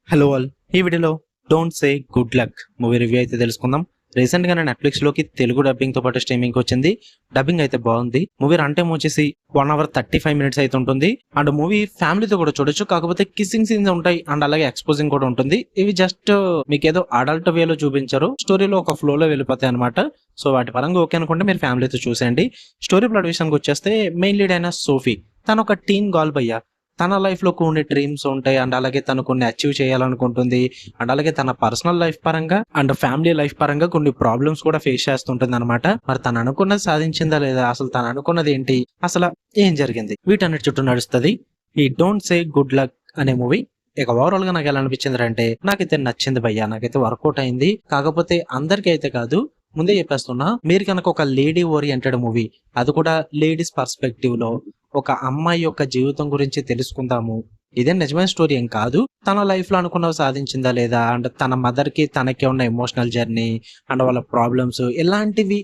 Hello all, ఈ వీడియోలో don't say good luck movie review అయితే తెలుసుకుందాం. రీసెంట్ గానే నెట్ఫ్లిక్స్ లోకి తెలుగు డబ్బింగ్ తో పాటు స్ట్రీమింగ్ వచ్చింది. డబ్బింగ్ అయితే బాగుంది. మూవీ రన్ టైం వచ్చేసి 1 hour 35 minutes అయితే ఉంటుంది. అండ్ మూవీ ఫ్యామిలీతో కూడా చూడొచ్చు. కాకపోతే కిస్సింగ్ సీన్స్ ఉంటాయి అండ్ అలాగే ఎక్స్పోజింగ్ కూడా ఉంటుంది. ఇవి జస్ట్ మీకు ఏదో అడల్ట్ వేలో చూపించారు, స్టోరీలో ఒక ఫ్లో లో వెళ్ళిపోతాయి అనమాట. సో వాటి పరంగా ఓకే అనుకుంటే మీరు ఫ్యామిలీతో చూసేయండి. స్టోరీ ప్లాట్ విషయానికి వచ్చేస్తే మెయిన్ లీడ్ అయిన సోఫీ, తను ఒక టీన్ గర్ల్ భయ్య. తన లైఫ్ లో కొన్ని డ్రీమ్స్ ఉంటాయి అండ్ అలాగే తను కొన్ని అచీవ్ చేయాలనుకుంటుంది. అండ్ అలాగే తన పర్సనల్ లైఫ్ పరంగా అండ్ ఫ్యామిలీ లైఫ్ పరంగా కొన్ని ప్రాబ్లమ్స్ కూడా ఫేస్ చేస్తుంటుంది అనమాట. మరి తను అనుకున్నది సాధించిందా లేదా, అసలు తను అనుకున్నది ఏంటి, అసలు ఏం జరిగింది, వీటన్నిటి చుట్టూ నడుస్తుంది ఈ డోంట్ సే గుడ్ లక్ అనే మూవీ. ఇక ఓవరాల్ గా నాకు ఎలా అనిపించింది అంటే, నాకైతే నచ్చింది భయ్యా, నాకైతే వర్కౌట్ అయింది. కాకపోతే అందరికీ అయితే కాదు, ముందే చెప్పేస్తున్నా, మీరు కనుక ఒక లేడీ ఓరియంటెడ్ మూవీ, అది కూడా లేడీస్ పర్స్పెక్టివ్ లో ఒక అమ్మాయి యొక్క జీవితం గురించి తెలుసుకుందాము, ఇదే నిజమైన స్టోరీ ఏం కాదు, తన లైఫ్ లో అనుకున్నవి సాధించిందా లేదా, అండ్ తన మదర్ కి తనకి ఉన్న ఎమోషనల్ జర్నీ అండ్ వాళ్ళ ప్రాబ్లమ్స్, ఇలాంటివి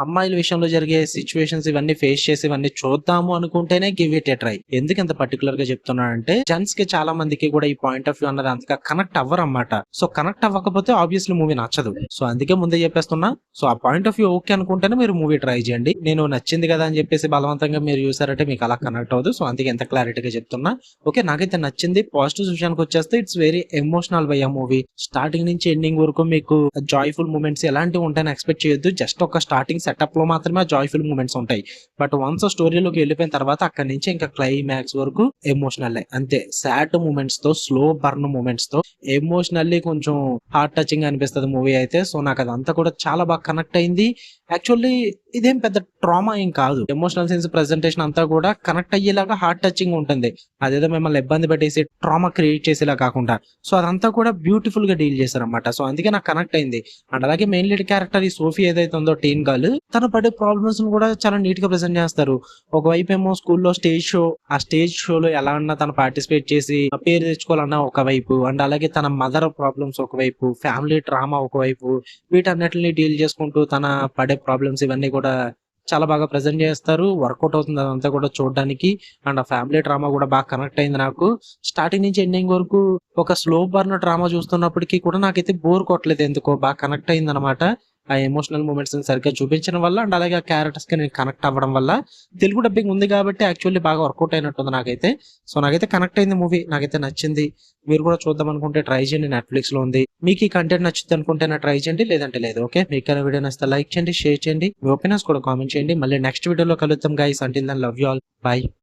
అమ్మాయిల విషయంలో జరిగే సిచ్యువేషన్స్ ఇవన్నీ ఫేస్ చేసి ఇవన్నీ చూద్దాము అనుకుంటేనే గివ్ ఇట్ ఏ ట్రై. ఎందుకు ఇంత పర్టికులర్ గా చెప్తున్నానంటే, జెంట్స్ కి చాలా మందికి కూడా ఈ పాయింట్ ఆఫ్ వ్యూ అన్నది అంతగా కనెక్ట్ అవ్వరు అన్నమాట. సో కనెక్ట్ అవ్వకపోతే ఆబ్వియస్లీ మూవీ నచ్చదు. సో అందుకే ముందే చెప్పేస్తున్నా, సో ఆ పాయింట్ ఆఫ్ వ్యూ ఓకే అనుకుంటేనే మీరు మూవీ ట్రై చేయండి. నేను నచ్చింది కదా అని చెప్పేసి బలవంతంగా మీరు చూసారంటే మీకు అలా కనెక్ట్ అవ్వదు. సో అందుకే ఎంత క్లారిటీగా చెప్తున్నా. ఓకే, నాకైతే నచ్చింది. పాజిటివ్ విషయానికి వచ్చేస్తే ఇట్స్ వెరీ ఎమోషనల్ బై ఆ మూవీ. స్టార్టింగ్ నుంచి ఎండింగ్ వరకు మీకు జాయ్ఫుల్ మూమెంట్స్ ఎలాంటివి ఉంటాయని ఎక్స్పెక్ట్ చేయొద్దు. జస్ట్ ఒక స్టార్టింగ్ సెటప్ లో మాత్రమే జాయ్ఫుల్ మూమెంట్స్ ఉంటాయి. బట్ వన్స్ స్టోరీలోకి వెళ్ళిపోయిన తర్వాత అక్కడి నుంచి ఇంకా క్లైమాక్స్ వరకు ఎమోషనల్ అంతే. సాడ్ మూమెంట్స్ తో, స్లో బర్న్ మూమెంట్స్ తో, ఎమోషనల్లీ కొంచెం హార్ట్ టచింగ్ అనిపిస్తుంది మూవీ అయితే. సో నాకు అదంతా కూడా చాలా బాగా కనెక్ట్ అయింది. యాక్చువల్లీ ఇదేం పెద్ద ట్రామా ఏం కాదు. ఎమోషనల్ సీన్స్ ప్రెజెంటేషన్ అంతా కూడా కనెక్ట్ అయ్యేలాగా హార్ట్ టచింగ్ ఉంటుంది. అదేదో మిమ్మల్ని ఇబ్బంది పెట్టేసి ట్రామా క్రియేట్ చేసేలా కాకుండా, సో అదంతా కూడా బ్యూటిఫుల్ గా డీల్ చేశారన్నమాట. సో అందుకే నాకు కనెక్ట్ అయింది. అండ్ అలాగే మెయిన్ లీడ్ క్యారెక్టర్ ఈ సోఫీ ఏదైతే ఉందో, టీన్ గర్ల్, తన పడే ప్రాబ్లమ్స్ కూడా చాలా నీట్ గా ప్రెజెంట్ చేస్తారు. ఒకవైపు ఏమో స్కూల్లో స్టేజ్ షో, ఆ స్టేజ్ షోలో ఎలా అన్నా తను పార్టిసిపేట్ చేసి పేరు తెచ్చుకోవాలన్నా ఒకవైపు, అండ్ అలాగే తన మదర్ ప్రాబ్లమ్స్ ఒకవైపు, ఫ్యామిలీ డ్రామా ఒకవైపు, వీటన్నిటిని డీల్ చేసుకుంటూ తన పడే ప్రాబ్లమ్స్ ఇవన్నీ కూడా చాలా బాగా ప్రెజెంట్ చేస్తారు. వర్కౌట్ అవుతుంది అదంతా కూడా చూడడానికి. అండ్ ఆ ఫ్యామిలీ డ్రామా కూడా బాగా కనెక్ట్ అయింది నాకు. స్టార్టింగ్ నుంచి ఎండింగ్ వరకు ఒక స్లో బర్న్ డ్రామా చూస్తున్నప్పటికీ కూడా నాకైతే బోర్ కొట్టలేదు, ఎందుకో బాగా కనెక్ట్ అయింది అనమాట. ఆ ఎమోషనల్ మూమెంట్స్ సరిగ్గా చూపించడం వల్ల అండ్ అలాగే ఆ క్యారెక్టర్స్ కి నేను కనెక్ట్ అవ్వడం వల్ల, తెలుగు డబ్బింగ్ ఉంది కాబట్టి యాక్చువల్లీ బాగా వర్కౌట్ అయినట్టుంది నాకైతే. సో నాకైతే కనెక్ట్ అయింది మూవీ, నాకైతే నచ్చింది. మీరు కూడా చూద్దాం అనుకుంటే ట్రై చేయండి, నెట్ఫ్లిక్స్ లో ఉంది. మీకు ఈ కంటెంట్ నచ్చింది అనుకుంటే ట్రై చేయండి, లేదంటే లేదు. ఓకే, మీకు వీడియో నచ్చితే లైక్ చేయండి, షేర్ చేయండి, మీ ఒపీనియన్స్ కూడా కామెంట్ చేయండి. మళ్ళీ నెక్స్ట్ వీడియోలో కలుద్దాం guys. Until then love you all, by.